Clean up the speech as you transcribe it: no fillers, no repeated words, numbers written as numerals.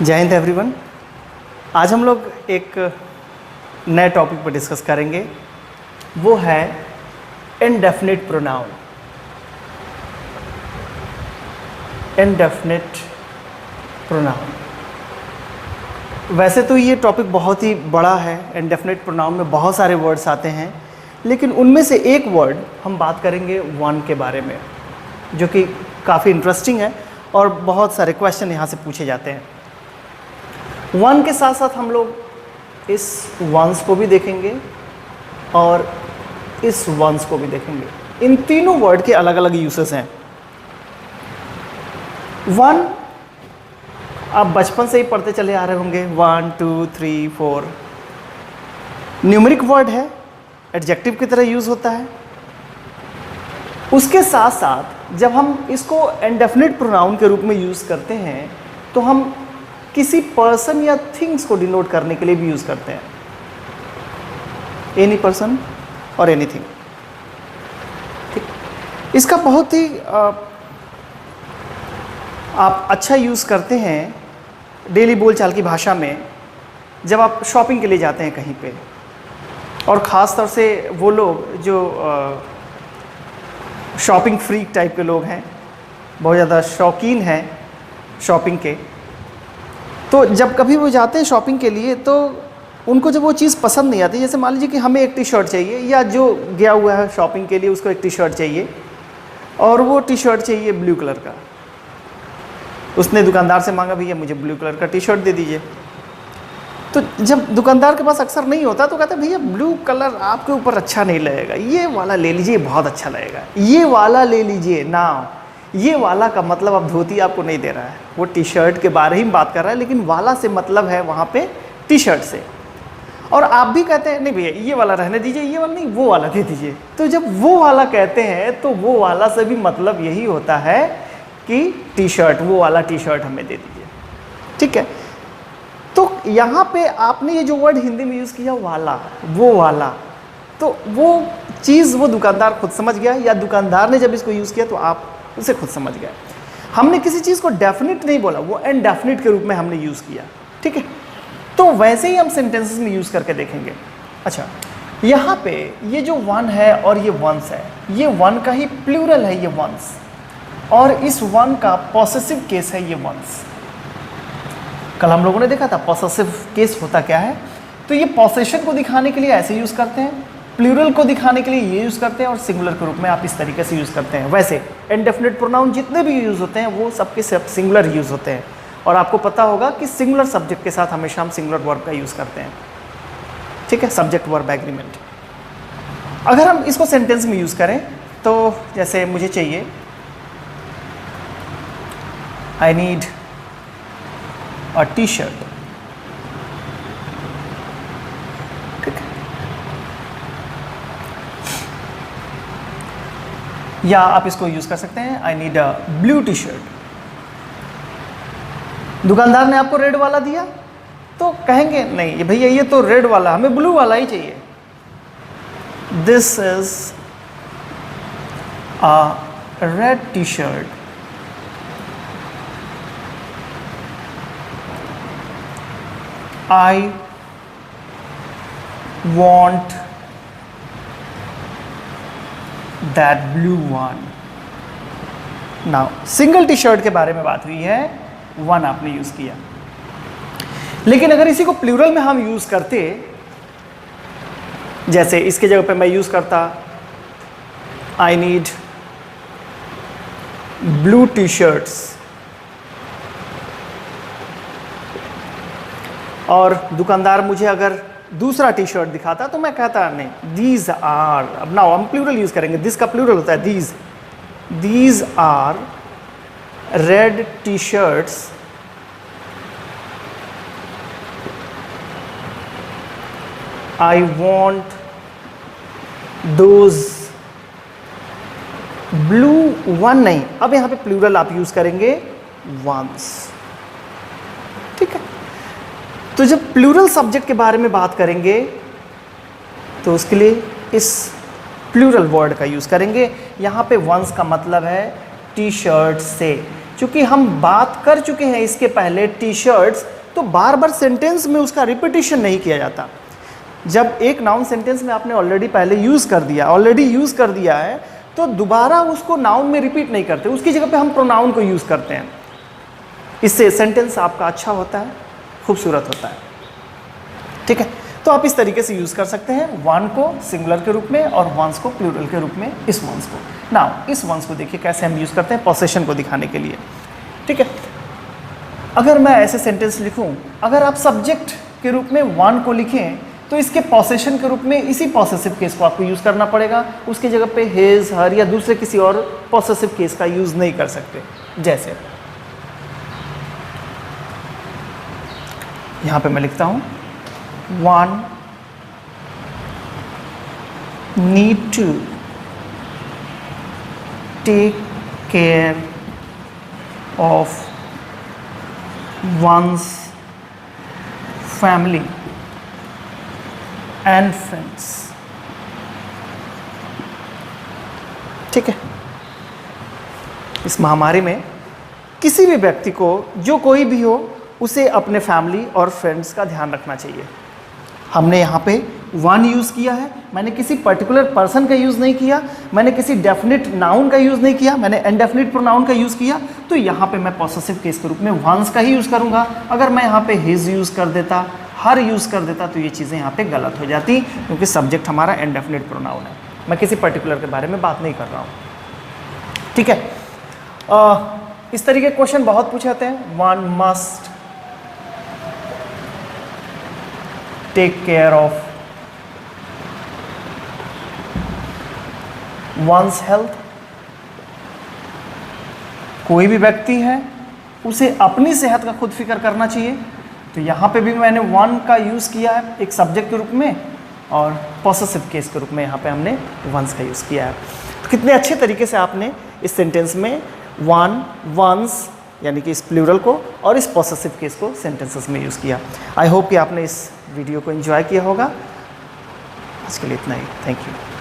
जय हिंद एवरीवन। आज हम लोग एक नए टॉपिक पर डिस्कस करेंगे, वो है इनडेफिनिट प्रोनाउन। इनडेफिनिट प्रोनाउन, वैसे तो ये टॉपिक बहुत ही बड़ा है। इनडेफिनिट प्रोनाउन में बहुत सारे वर्ड्स आते हैं, लेकिन उनमें से एक वर्ड हम बात करेंगे वन के बारे में, जो कि काफ़ी इंटरेस्टिंग है और बहुत सारे क्वेश्चन यहाँ से पूछे जाते हैं। वन के साथ साथ हम लोग इस वंस को भी देखेंगे और इस वंस को भी देखेंगे। इन तीनों वर्ड के अलग अलग यूसेस हैं। वन आप बचपन से ही पढ़ते चले आ रहे होंगे, 1 2 3 4। न्यूमेरिक वर्ड है, एडजेक्टिव की तरह यूज़ होता है। उसके साथ साथ जब हम इसको इंडेफिनिट प्रोनाउन के रूप में यूज़ करते हैं तो हम किसी पर्सन या थिंग्स को डिनोट करने के लिए भी यूज़ करते हैं। एनी पर्सन और एनीथिंग। ठीक, इसका बहुत ही आप अच्छा यूज़ करते हैं डेली बोलचाल की भाषा में जब आप शॉपिंग के लिए जाते हैं कहीं पे, और ख़ास तौर से वो लोग जो शॉपिंग फ्रीक टाइप के लोग हैं, बहुत ज़्यादा शौकीन हैं शॉपिंग के। तो जब कभी वो जाते हैं शॉपिंग के लिए तो उनको जब वो चीज़ पसंद नहीं आती, जैसे मान लीजिए कि हमें एक टी शर्ट चाहिए, या जो गया हुआ है शॉपिंग के लिए उसको एक टी शर्ट चाहिए, और वो टी शर्ट चाहिए ब्लू कलर का। उसने दुकानदार से मांगा, भैया मुझे ब्लू कलर का टी शर्ट दे दीजिए। तो जब दुकानदार के पास अक्सर नहीं होता तो कहते हैं, भैया ब्लू कलर आपके ऊपर अच्छा नहीं लगेगा, ये वाला ले लीजिए, बहुत अच्छा लगेगा, ये वाला ले लीजिए ना। ये वाला का मतलब अब धोती आपको नहीं दे रहा है, वो टी शर्ट के बारे ही बात कर रहा है, लेकिन वाला से मतलब है वहाँ पे टी शर्ट से। और आप भी कहते हैं, नहीं भैया ये वाला रहने दीजिए, ये वाला नहीं, वो वाला दे दीजिए। तो जब वो वाला कहते हैं तो वो वाला से भी मतलब यही होता है कि टी शर्ट, वो वाला टी शर्ट हमें दे दीजिए। ठीक है, तो यहाँ पे आपने ये जो वर्ड हिंदी में यूज़ किया वाला, वो वाला, तो वो चीज़ वो दुकानदार खुद समझ गया, या दुकानदार ने जब इसको यूज़ किया तो आप उसे खुद समझ गए। हमने किसी चीज़ को डेफिनेट नहीं बोला, वो इनडेफिनिट के रूप में हमने यूज़ किया। ठीक है, तो वैसे ही हम सेंटेंसेस में यूज़ करके देखेंगे। अच्छा, यहाँ पे ये जो वन है और ये वंस है, ये वन का ही प्लूरल है ये वंस, और इस वन का पॉसेसिव केस है ये वंस। कल हम लोगों ने देखा था पॉसेसिव केस होता क्या है। तो ये पॉसेशन को दिखाने के लिए ऐसे यूज़ करते हैं, प्लूरल को दिखाने के लिए ये यूज़ करते हैं, और सिंगुलर के रूप में आप इस तरीके से यूज़ करते हैं। वैसे इनडेफिनिट प्रोनाउन जितने भी यूज़ होते हैं वो सबके सब सिंगुलर यूज़ होते हैं, और आपको पता होगा कि सिंगुलर सब्जेक्ट के साथ हमेशा हम सिंगुलर वर्ब का यूज़ करते हैं। ठीक है, सब्जेक्ट वर्ब एग्रीमेंट। अगर हम इसको सेंटेंस में यूज़ करें तो जैसे मुझे चाहिए, I need a T shirt. ठीक है, या आप इसको यूज़ कर सकते हैं, I need a blue T shirt. दुकानदार ने आपको रेड वाला दिया तो कहेंगे, नहीं भैया ये तो रेड वाला, हमें ब्लू वाला ही चाहिए। This is a red T shirt, I want that blue one. Now single T shirt के बारे में बात हुई है, वन आपने यूज किया। लेकिन अगर इसी को प्लूरल में हम यूज करते, जैसे इसके जगह पे मैं यूज करता, I need blue T shirts, और दुकानदार मुझे अगर दूसरा टी शर्ट दिखाता तो मैं कहता नहीं, दीज आर। अब ना हम प्लूरल यूज करेंगे, दिस का प्लूरल होता है these. These are red T shirts I want those blue one. नहीं, अब यहां पे प्लूरल आप यूज करेंगे वंस। ठीक है, तो जब प्लूरल सब्जेक्ट के बारे में बात करेंगे तो उसके लिए इस प्लूरल वर्ड का यूज़ करेंगे। यहाँ पे वंस का मतलब है टी शर्ट से। चूंकि हम बात कर चुके हैं इसके पहले टी शर्ट्स, तो बार बार सेंटेंस में उसका रिपीटिशन नहीं किया जाता। जब एक नाउन सेंटेंस में आपने ऑलरेडी पहले यूज़ कर दिया है, तो दोबारा उसको नाउन में रिपीट नहीं करते, उसकी जगह पे हम प्रोनाउन को यूज़ करते हैं। इससे सेंटेंस आपका अच्छा होता है, खूबसूरत होता है। ठीक है, तो आप इस तरीके से यूज़ कर सकते हैं वन को सिंगुलर के रूप में और वंस को प्लूरल के रूप में, इस वंस को। नाउ इस वंस को देखिए कैसे हम यूज़ करते हैं पोसेशन को दिखाने के लिए। ठीक है, अगर मैं ऐसे सेंटेंस लिखूं, अगर आप सब्जेक्ट के रूप में वन को लिखें तो इसके पोसेशन के रूप में इसी पॉसेसिव केस को आपको यूज़ करना पड़ेगा, उसकी जगह पे हिज, हर या दूसरे किसी और पॉसेसिव केस का यूज़ नहीं कर सकते। जैसे यहाँ पे मैं लिखता हूँ one need to take care of one's family and friends। ठीक है, इस महामारी में किसी भी व्यक्ति को, जो कोई भी हो, उसे अपने फैमिली और फ्रेंड्स का ध्यान रखना चाहिए। हमने यहाँ पे वन यूज़ किया है, मैंने किसी पर्टिकुलर पर्सन का यूज़ नहीं किया, मैंने किसी डेफिनेट नाउन का यूज़ नहीं किया, मैंने इनडेफिनेट प्रोनाउन का यूज़ किया, तो यहाँ पे मैं पॉसेसिव केस के रूप में वंस का ही यूज़ करूँगा। अगर मैं यहाँ पे हिज यूज़ कर देता, हर यूज़ कर देता, तो ये चीज़ें यहाँ पे गलत हो जाती, क्योंकि सब्जेक्ट हमारा इनडेफिनेट प्रोनाउन है, मैं किसी पर्टिकुलर के बारे में बात नहीं कर रहा हूँ। ठीक है, इस तरीके के क्वेश्चन बहुत पूछे जाते हैं। One must take care of one's health. कोई भी व्यक्ति है उसे अपनी सेहत का खुद फिक्र करना चाहिए, तो यहाँ पे भी मैंने वन का यूज़ किया है एक सब्जेक्ट के रूप में, और पॉसेसिव केस के रूप में यहाँ पे हमने वंस का यूज़ किया है। तो कितने अच्छे तरीके से आपने इस सेंटेंस में वन, वंस यानी कि इस प्लूरल को और इस पॉसेसिव केस को सेंटेंसेस में यूज़ किया। आई होप कि आपने इस वीडियो को एंजॉय किया होगा। आज के लिए इतना ही, थैंक यू।